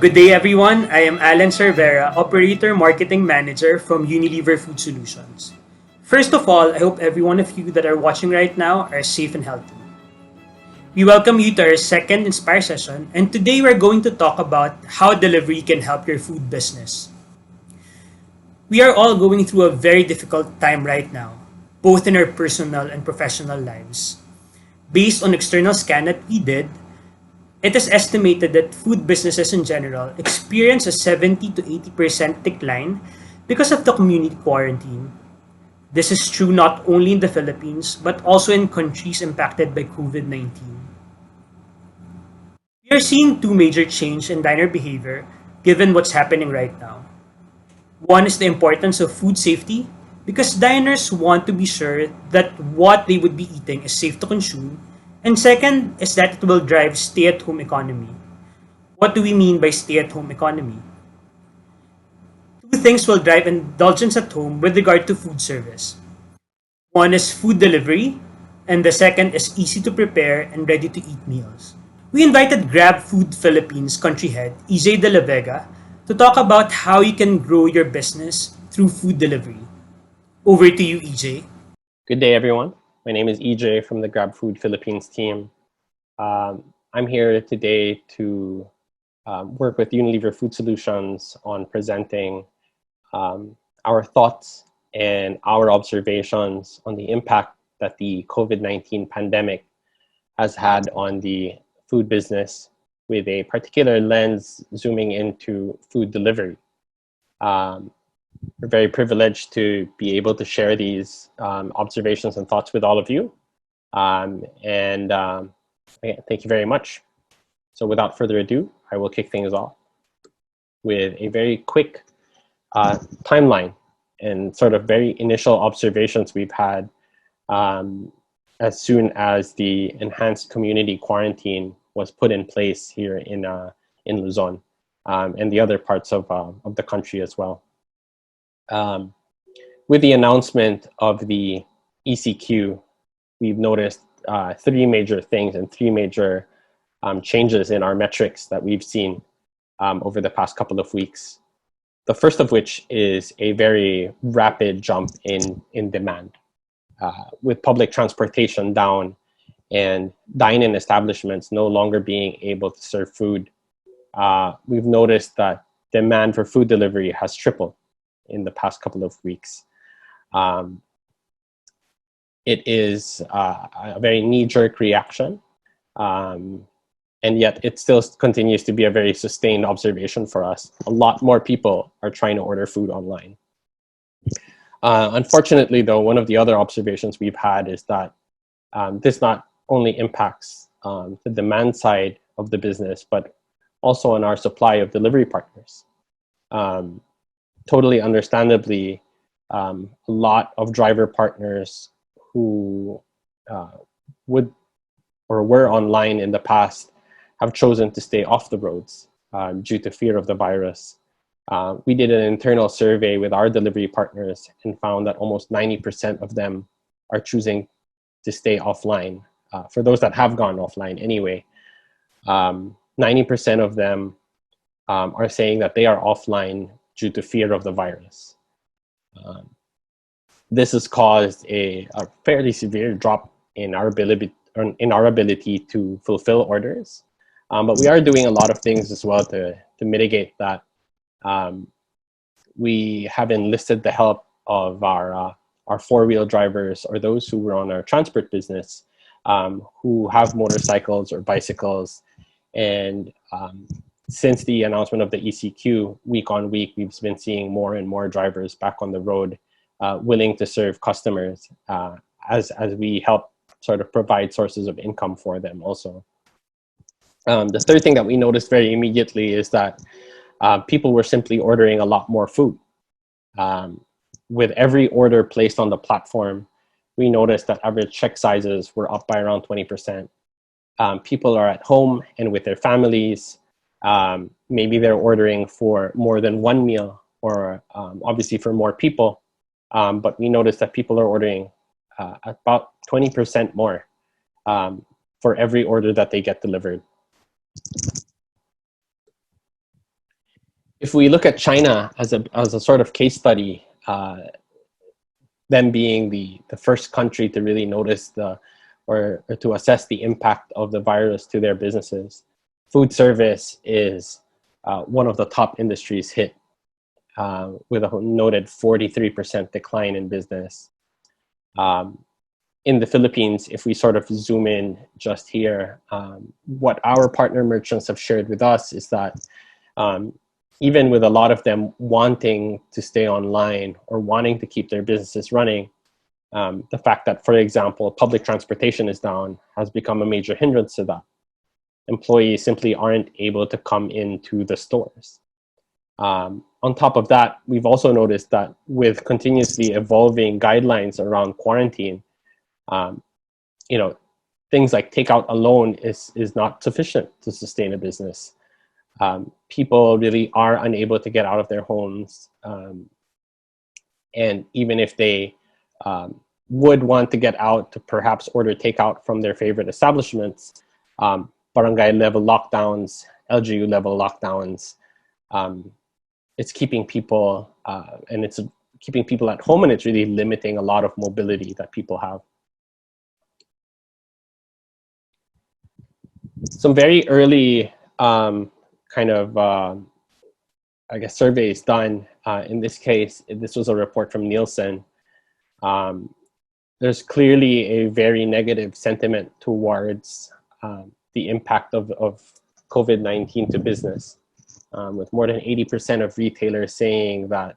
Good day, everyone. I am Alan Cervera, Operator Marketing Manager from Unilever Food Solutions. First of all, I hope every one of you that are watching right now are safe and healthy. We welcome you to our second Inspire session, and today we're going to talk about how delivery can help your food business. We are all going through a very difficult time right now, both in our personal and professional lives. Based on external scan that we did, it is estimated that food businesses in general experience a 70 to 80% decline because of the community quarantine. This is true not only in the Philippines but also in countries impacted by COVID-19. We are seeing two major changes in diner behavior given what's happening right now. One is the importance of food safety because diners want to be sure that what they would be eating is safe to consume. And second is that it will drive stay-at-home economy. What do we mean by stay-at-home economy? Two things will drive indulgence at home with regard to food service. One is food delivery, and the second is easy to prepare and ready to eat meals. We invited GrabFood Philippines Country Head, Dela Vega, to talk about how you can grow your business through food delivery. Over to you, EJ. Good day, everyone. My name is EJ from the GrabFood Philippines team. I'm here today to work with Unilever Food Solutions on presenting our thoughts and our observations on the impact that the COVID-19 pandemic has had on the food business, with a particular lens zooming into food delivery. We're very privileged to be able to share these observations and thoughts with all of you. Thank you very much. So without further ado, I will kick things off with a very quick timeline and sort of very initial observations we've had as soon as the enhanced community quarantine was put in place here in Luzon and the other parts of the country as well. With the announcement of the ECQ, we've noticed three major things and three major changes in our metrics that we've seen over the past couple of weeks. The first of which is a very rapid jump in demand. With public transportation down and dine-in establishments no longer being able to serve food, we've noticed that demand for food delivery has tripled in the past couple of weeks. It is a very knee-jerk reaction, and yet it still continues to be a very sustained observation for us. A lot more people are trying to order food online. Unfortunately, though, one of the other observations we've had is that this not only impacts the demand side of the business, but also on our supply of delivery partners. Totally understandably, a lot of driver partners who would or were online in the past have chosen to stay off the roads due to fear of the virus. We did an internal survey with our delivery partners and found that almost 90% of them are choosing to stay offline. For those that have gone offline anyway, 90% of them are saying that they are offline due to fear of the virus. This has caused a fairly severe drop in our ability to fulfill orders. But we are doing a lot of things as well to mitigate that. We have enlisted the help of our four-wheel drivers, or those who were on our transport business, who have motorcycles or bicycles. And since the announcement of the ECQ, week on week, we've been seeing more and more drivers back on the road, willing to serve customers as we help sort of provide sources of income for them also. The third thing that we noticed very immediately is that people were simply ordering a lot more food. With every order placed on the platform, we noticed that average check sizes were up by around 20%. People are at home and with their families. Maybe they're ordering for more than one meal, or obviously for more people. But we noticed that people are ordering about 20% more for every order that they get delivered. If we look at China as a sort of case study, them being the first country to really notice or to assess the impact of the virus to their businesses, food service is one of the top industries hit, with a noted 43% decline in business. In the Philippines, if we sort of zoom in just here, what our partner merchants have shared with us is that even with a lot of them wanting to stay online or wanting to keep their businesses running, the fact that, for example, public transportation is down has become a major hindrance to that. Employees simply aren't able to come into the stores. On top of that, we've also noticed that with continuously evolving guidelines around quarantine, things like takeout alone is not sufficient to sustain a business. People really are unable to get out of their homes. And even if they would want to get out to perhaps order takeout from their favorite establishments, barangay level lockdowns, LGU level lockdowns, it's keeping people keeping people at home, and it's really limiting a lot of mobility that people have. Some very early surveys done. In this case, this was a report from Nielsen. There's clearly a very negative sentiment towards the impact of COVID-19 to business, with more than 80% of retailers saying that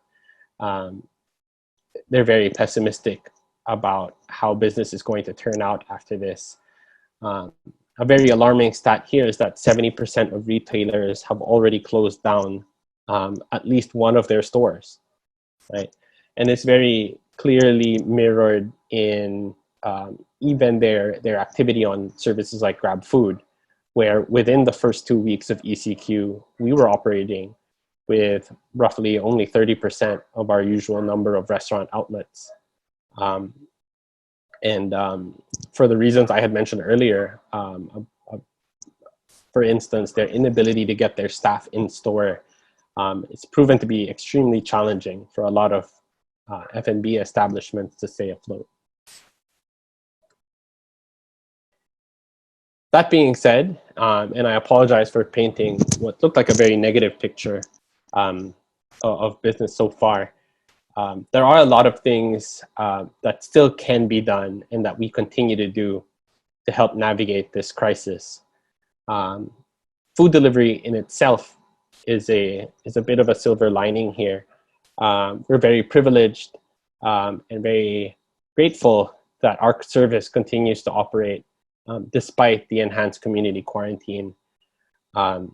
they're very pessimistic about how business is going to turn out after this. A very alarming stat here is that 70% of retailers have already closed down at least one of their stores, right? And it's very clearly mirrored in even their activity on services like GrabFood, where within the first 2 weeks of ECQ, we were operating with roughly only 30% of our usual number of restaurant outlets. For the reasons I had mentioned earlier, for instance, their inability to get their staff in store, it's proven to be extremely challenging for a lot of F&B establishments to stay afloat. That being said, and I apologize for painting what looked like a very negative picture of business so far, there are a lot of things that still can be done and that we continue to do to help navigate this crisis. Food delivery in itself is a bit of a silver lining here. We're very privileged and very grateful that our service continues to operate despite the enhanced community quarantine. And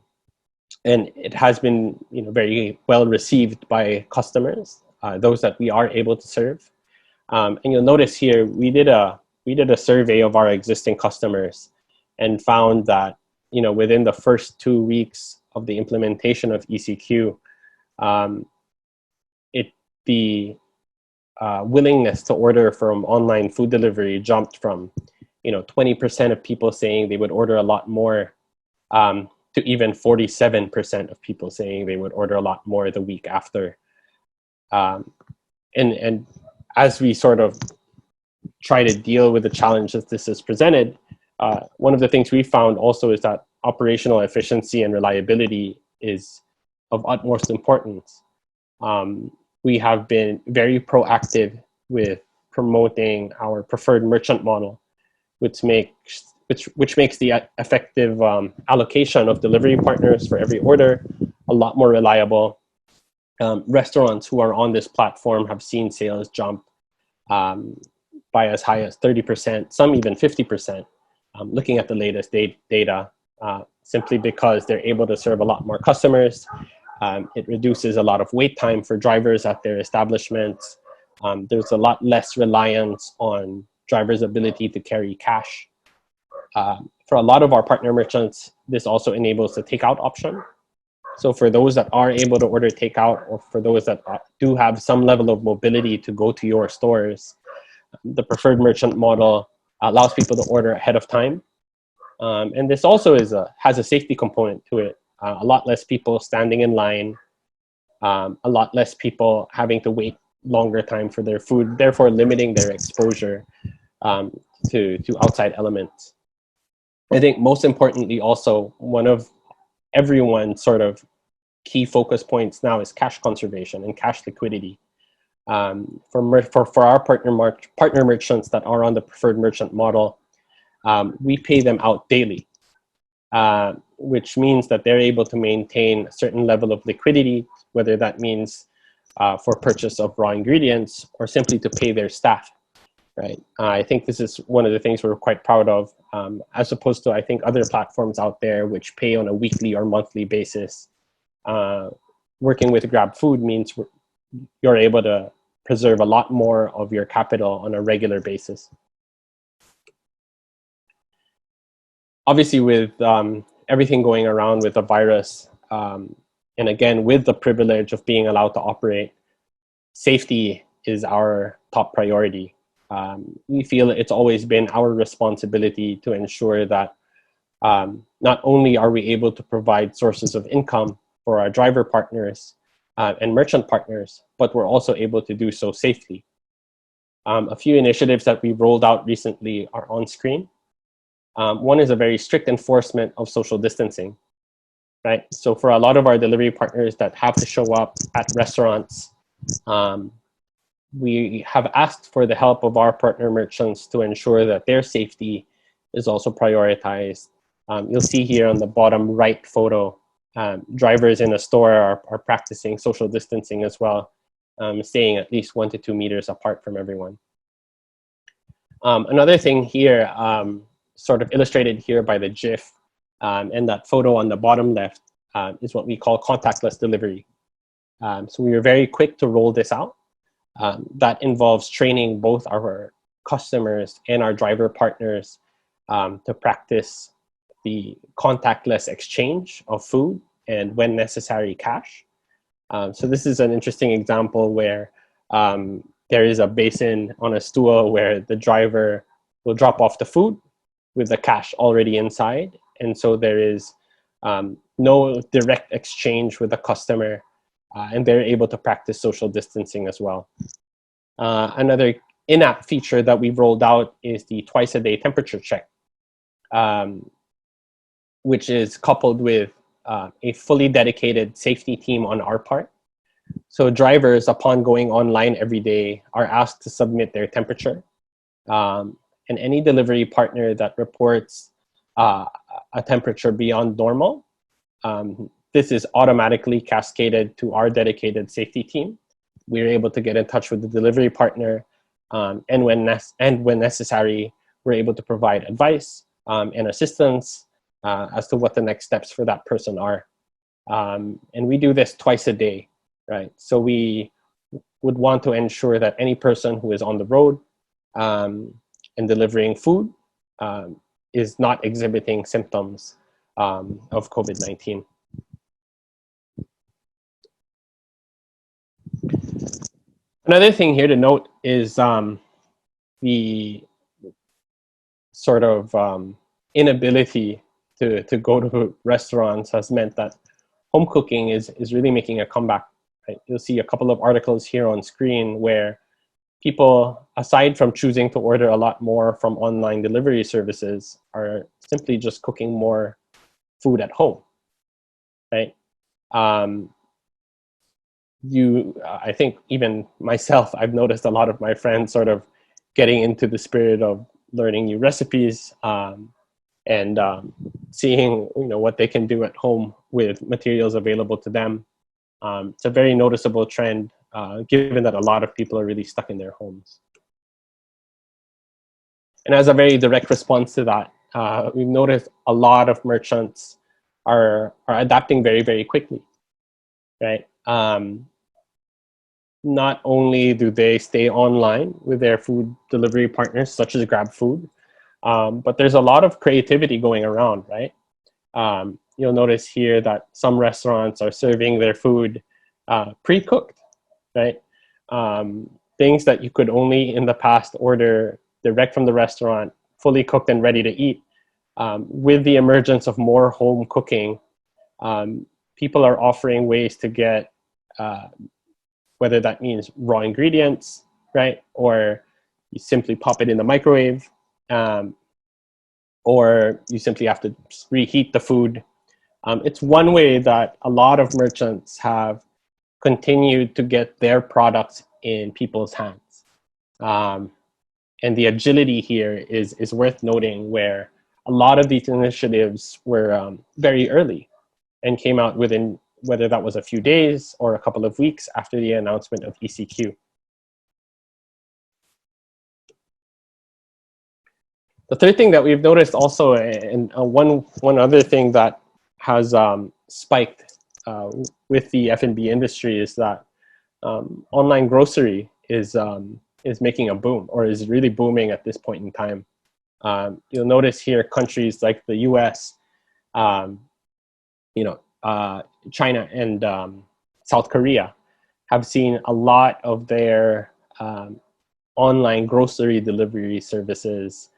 it has been very well received by customers, those that we are able to serve. And you'll notice here, we did a survey of our existing customers and found that within the first 2 weeks of the implementation of ECQ, the willingness to order from online food delivery jumped from 20% of people saying they would order a lot more to even 47% of people saying they would order a lot more the week after. And as we sort of try to deal with the challenge that this has presented, one of the things we found also is that operational efficiency and reliability is of utmost importance. We have been very proactive with promoting our preferred merchant model, which makes the effective allocation of delivery partners for every order a lot more reliable. Restaurants who are on this platform have seen sales jump by as high as 30%, some even 50%, looking at the latest data, simply because they're able to serve a lot more customers. It reduces a lot of wait time for drivers at their establishments. There's a lot less reliance on drivers' ability to carry cash. For a lot of our partner merchants, this also enables the takeout option. So for those that are able to order takeout, or for those that do have some level of mobility to go to your stores, the preferred merchant model allows people to order ahead of time. And this also has a safety component to it. A lot less people standing in line, a lot less people having to wait longer time for their food, therefore limiting their exposure to outside elements. I think most importantly also, one of everyone's sort of key focus points now is cash conservation and cash liquidity. For our partner merchants that are on the preferred merchant model, we pay them out daily, which means that they're able to maintain a certain level of liquidity, whether that means for purchase of raw ingredients or simply to pay their staff, right? I think this is one of the things we're quite proud of, as opposed to, I think, other platforms out there which pay on a weekly or monthly basis. Working with GrabFood means you're able to preserve a lot more of your capital on a regular basis. Obviously, with everything going around with the virus, and again, with the privilege of being allowed to operate, safety is our top priority. We feel it's always been our responsibility to ensure that not only are we able to provide sources of income for our driver partners and merchant partners, but we're also able to do so safely. A few initiatives that we've rolled out recently are on screen. One is a very strict enforcement of social distancing, right? So for a lot of our delivery partners that have to show up at restaurants, we have asked for the help of our partner merchants to ensure that their safety is also prioritized. You'll see here on the bottom right photo, drivers in a store are practicing social distancing as well, staying at least 1 to 2 meters apart from everyone. Another thing here, sort of illustrated here by the GIF, and that photo on the bottom left is what we call contactless delivery. So we were very quick to roll this out. That involves training both our customers and our driver partners to practice the contactless exchange of food and, when necessary, cash. So this is an interesting example where there is a basin on a stool where the driver will drop off the food with the cash already inside. And so there is no direct exchange with the customer, and they're able to practice social distancing as well. Another in-app feature that we've rolled out is the twice-a-day temperature check, which is coupled with a fully dedicated safety team on our part. So drivers, upon going online every day, are asked to submit their temperature. And any delivery partner that reports a temperature beyond normal, this is automatically cascaded to our dedicated safety team. We're able to get in touch with the delivery partner, and when necessary, we're able to provide advice and assistance as to what the next steps for that person are. And we do this twice a day, right? So we would want to ensure that any person who is on the road and delivering food is not exhibiting symptoms of COVID-19. Another thing here to note is the sort of inability to go to restaurants has meant that home cooking is really making a comeback. Right? You'll see a couple of articles here on screen where people, aside from choosing to order a lot more from online delivery services, are simply just cooking more food at home, right? I think even myself, I've noticed a lot of my friends sort of getting into the spirit of learning new recipes and seeing what they can do at home with materials available to them. It's a very noticeable trend, given that a lot of people are really stuck in their homes. And as a very direct response to that, we've noticed a lot of merchants are adapting very, very quickly, right? Not only do they stay online with their food delivery partners, such as GrabFood, but there's a lot of creativity going around, right? You'll notice here that some restaurants are serving their food pre-cooked, right? Things that you could only in the past order direct from the restaurant, fully cooked and ready to eat. With the emergence of more home cooking, people are offering ways to get whether that means raw ingredients, right? Or you simply pop it in the microwave, or you simply have to reheat the food. It's one way that a lot of merchants have continued to get their products in people's hands. And the agility here is worth noting, where a lot of these initiatives were very early and came out within, whether that was a few days or a couple of weeks after the announcement of ECQ. The third thing that we've noticed also, and one other thing that has spiked with the F&B industry, is that online grocery is making a boom, or is really booming at this point in time. You'll notice here countries like the US, China and South Korea have seen a lot of their online grocery delivery services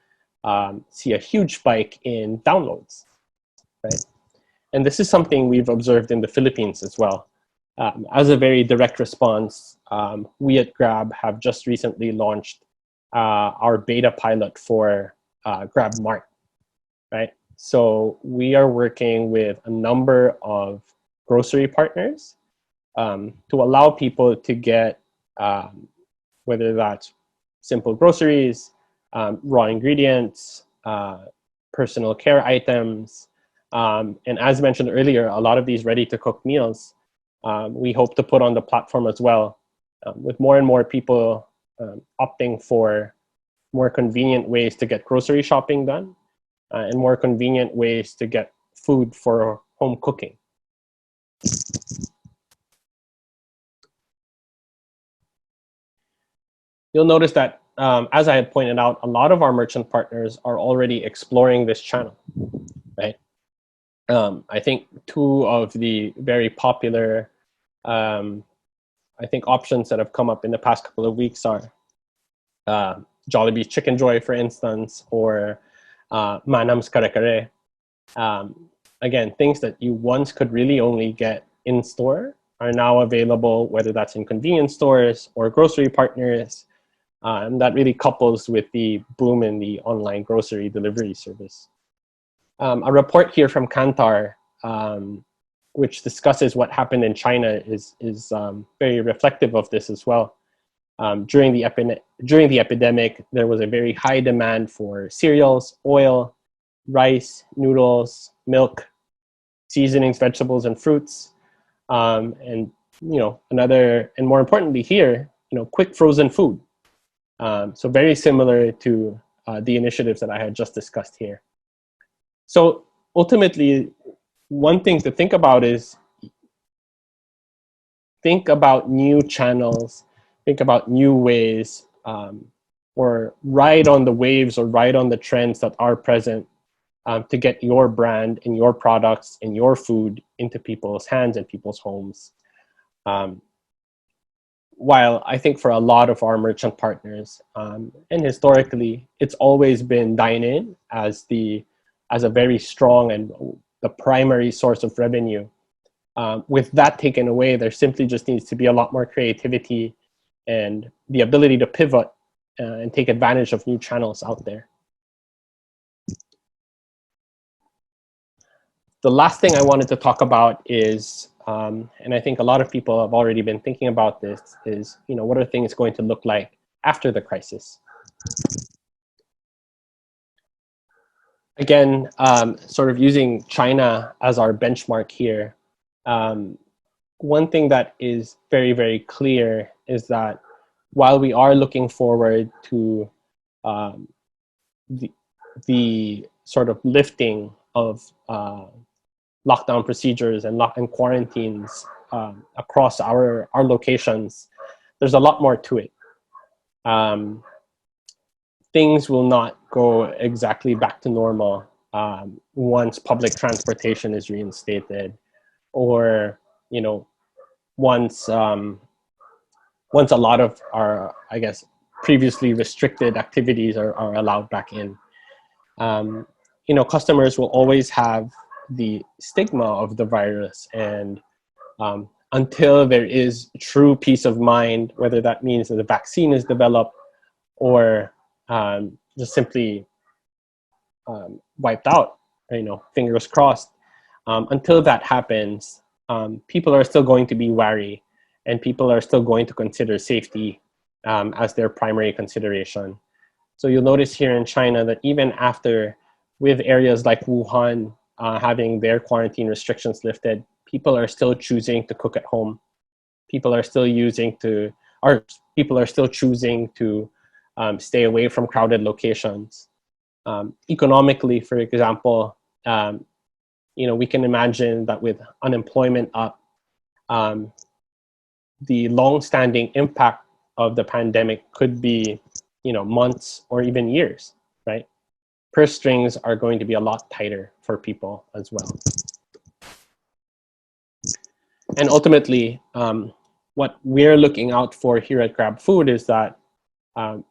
see a huge spike in downloads, right? And this is something we've observed in the Philippines as well. As a very direct response, we at Grab have just recently launched our beta pilot for Grab Mart, right? So we are working with a number of grocery partners to allow people to get, whether that's simple groceries, raw ingredients, personal care items, and as mentioned earlier, a lot of these ready-to-cook meals we hope to put on the platform as well, with more and more people opting for more convenient ways to get grocery shopping done, and more convenient ways to get food for home cooking. You'll notice that, as I had pointed out, a lot of our merchant partners are already exploring this channel, right? I think two of the very popular, I think, options that have come up in the past couple of weeks are Jollibee's Chicken Joy, for instance, or Manam's Kare Kare. Again, things that you once could really only get in store are now available, whether that's in convenience stores or grocery partners. And that really couples with the boom in the online grocery delivery service. A report here from Kantar, which discusses what happened in China, is very reflective of this as well. During the epidemic, there was a very high demand for cereals, oil, rice, noodles, milk, seasonings, vegetables, and fruits, and another, and more importantly here, quick frozen food. So very similar to the initiatives that I had just discussed here. So ultimately, one thing to think about is think about new channels, think about new ways, or ride on the waves or ride on the trends that are present to get your brand and your products and your food into people's hands and people's homes. While I think for a lot of our merchant partners, and historically, it's always been dine-in as a very strong and the primary source of revenue. With that taken away, there simply just needs to be a lot more creativity and the ability to pivot and take advantage of new channels out there. The last thing I wanted to talk about is, and I think a lot of people have already been thinking about this, is what are things going to look like after the crisis? Again, sort of using China as our benchmark here, one thing that is very, very clear is that while we are looking forward to the sort of lifting of lockdown procedures and quarantines across our locations, there's a lot more to it. Things will not go exactly back to normal once public transportation is reinstated, or once a lot of our, I guess, previously restricted activities are allowed back in. Customers will always have the stigma of the virus and until there is true peace of mind, whether that means that the vaccine is developed or just simply wiped out, fingers crossed. Until that happens, people are still going to be wary, and people are still going to consider safety as their primary consideration. So you'll notice here in China that even after, with areas like Wuhan having their quarantine restrictions lifted, people are still choosing to cook at home. People are still people are still choosing to stay away from crowded locations. Economically, for example, we can imagine that with unemployment up, the long-standing impact of the pandemic could be, months or even years, right? Purse strings are going to be a lot tighter for people as well. And ultimately, what we're looking out for here at GrabFood is that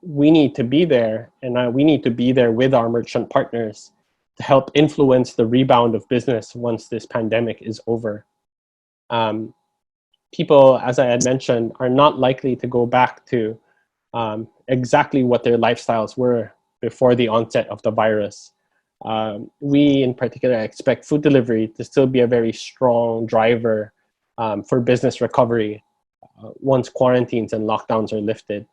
we need to be there, and we need to be there with our merchant partners to help influence the rebound of business once this pandemic is over. People, as I had mentioned, are not likely to go back to exactly what their lifestyles were before the onset of the virus. We, in particular, expect food delivery to still be a very strong driver for business recovery once quarantines and lockdowns are lifted.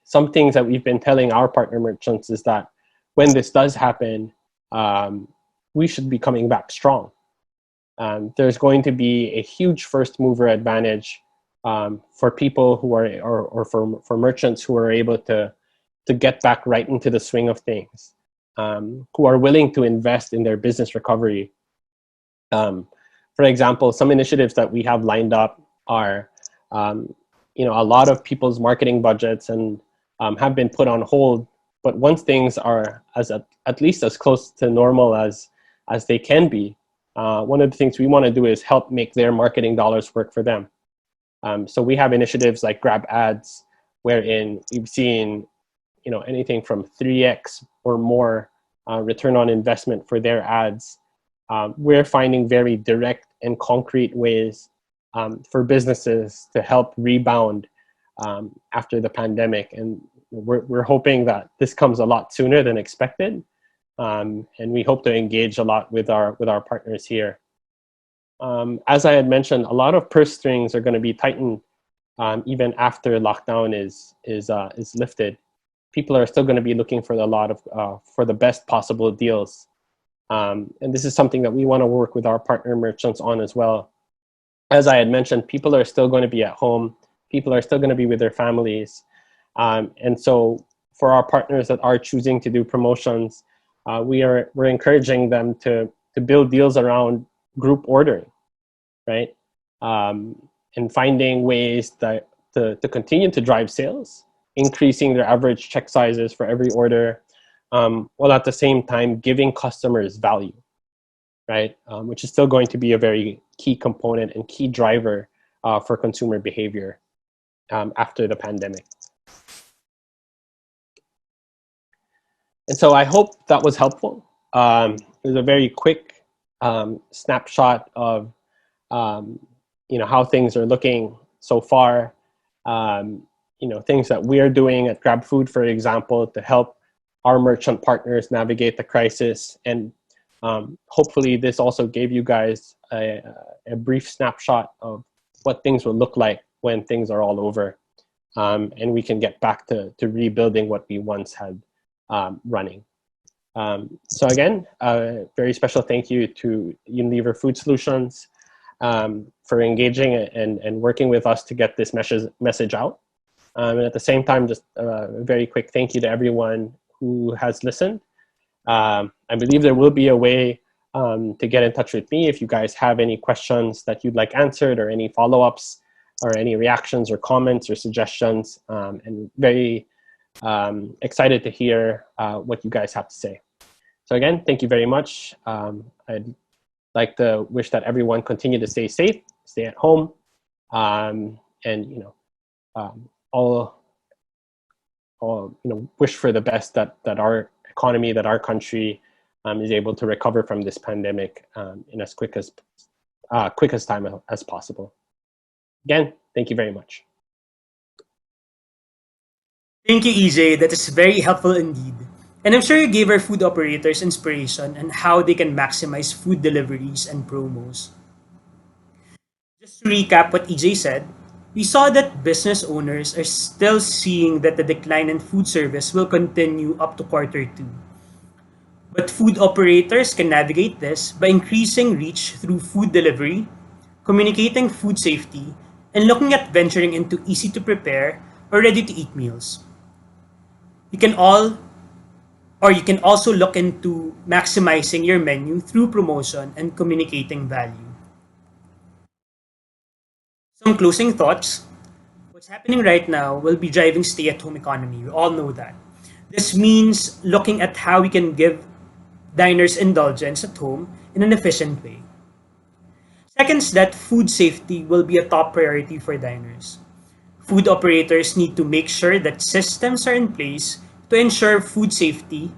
Some things that we've been telling our partner merchants is that when this does happen, we should be coming back strong. There's going to be a huge first mover advantage for people who are, or for merchants who are able to get back right into the swing of things, who are willing to invest in their business recovery. For example, some initiatives that we have lined up are, a lot of people's marketing budgets and have been put on hold. But once things are at least as close to normal as they can be, one of the things we want to do is help make their marketing dollars work for them. So we have initiatives like Grab Ads, wherein we've seen, anything from 3x or more return on investment for their ads. We're finding very direct and concrete ways for businesses to help rebound after the pandemic, and we're hoping that this comes a lot sooner than expected, and we hope to engage a lot with our partners here. As I had mentioned, a lot of purse strings are going to be tightened even after lockdown is lifted. People are still going to be looking for for the best possible deals, and this is something that we want to work with our partner merchants on as well. As I had mentioned, people are still going to be at home. People are still going to be with their families. And so for our partners that are choosing to do promotions, we're encouraging them to build deals around group ordering, right? And finding ways to continue to drive sales, increasing their average check sizes for every order, while at the same time giving customers value, right? Which is still going to be a very key component and key driver for consumer behavior after the pandemic. And so I hope that was helpful. It was a very quick snapshot of how things are looking so far. Things that we are doing at GrabFood, for example, to help our merchant partners navigate the crisis. And hopefully this also gave you guys a brief snapshot of what things will look like when things are all over, and we can get back to rebuilding what we once had running. So again, a very special thank you to Unilever Food Solutions for engaging and working with us to get this message out. And at the same time, just a very quick thank you to everyone who has listened. I believe there will be a way to get in touch with me if you guys have any questions that you'd like answered, or any follow-ups, or any reactions or comments or suggestions, and very excited to hear what you guys have to say. So again, thank you very much. I'd like to wish that everyone continue to stay safe, stay at home, and wish for the best that our economy, that our country is able to recover from this pandemic in as quick as quickest time as possible. Again, thank you very much. Thank you, EJ. That is very helpful indeed. And I'm sure you gave our food operators inspiration on how they can maximize food deliveries and promos. Just to recap what EJ said, we saw that business owners are still seeing that the decline in food service will continue up to Q2. But food operators can navigate this by increasing reach through food delivery, communicating food safety, and looking at venturing into easy to prepare or ready to eat meals. You can also look into maximizing your menu through promotion and communicating value. Some closing thoughts. What's happening right now will be driving stay-at-home economy. We all know that. This means looking at how we can give diners indulgence at home in an efficient way. Second is that food safety will be a top priority for diners. Food operators need to make sure that systems are in place to ensure food safety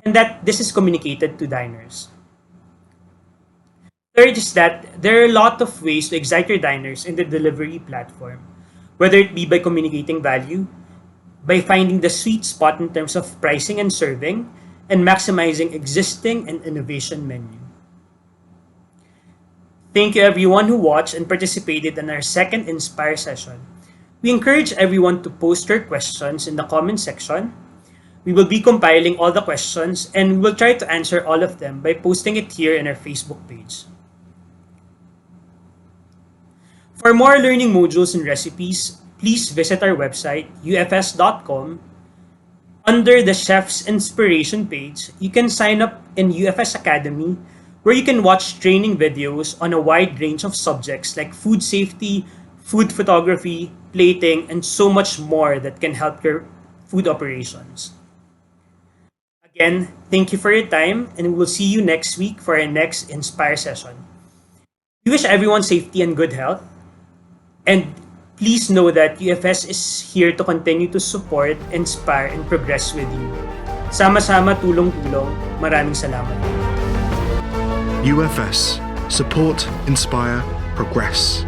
and that this is communicated to diners. Third is that there are a lot of ways to excite your diners in the delivery platform, whether it be by communicating value, by finding the sweet spot in terms of pricing and serving, and maximizing existing and innovation menu. Thank you everyone who watched and participated in our second Inspire session. We encourage everyone to post your questions in the comment section. We will be compiling all the questions and we'll try to answer all of them by posting it here in our Facebook page. For more learning modules and recipes, please visit our website, ufs.com. Under the Chef's Inspiration page, you can sign up in UFS Academy, where you can watch training videos on a wide range of subjects like food safety, food photography, plating, and so much more that can help your food operations. Again, thank you for your time, and we will see you next week for our next Inspire session. We wish everyone safety and good health. And please know that UFS is here to continue to support, inspire, and progress with you. Sama-sama, tulong-tulong. Maraming salamat. UFS. Support, inspire, progress.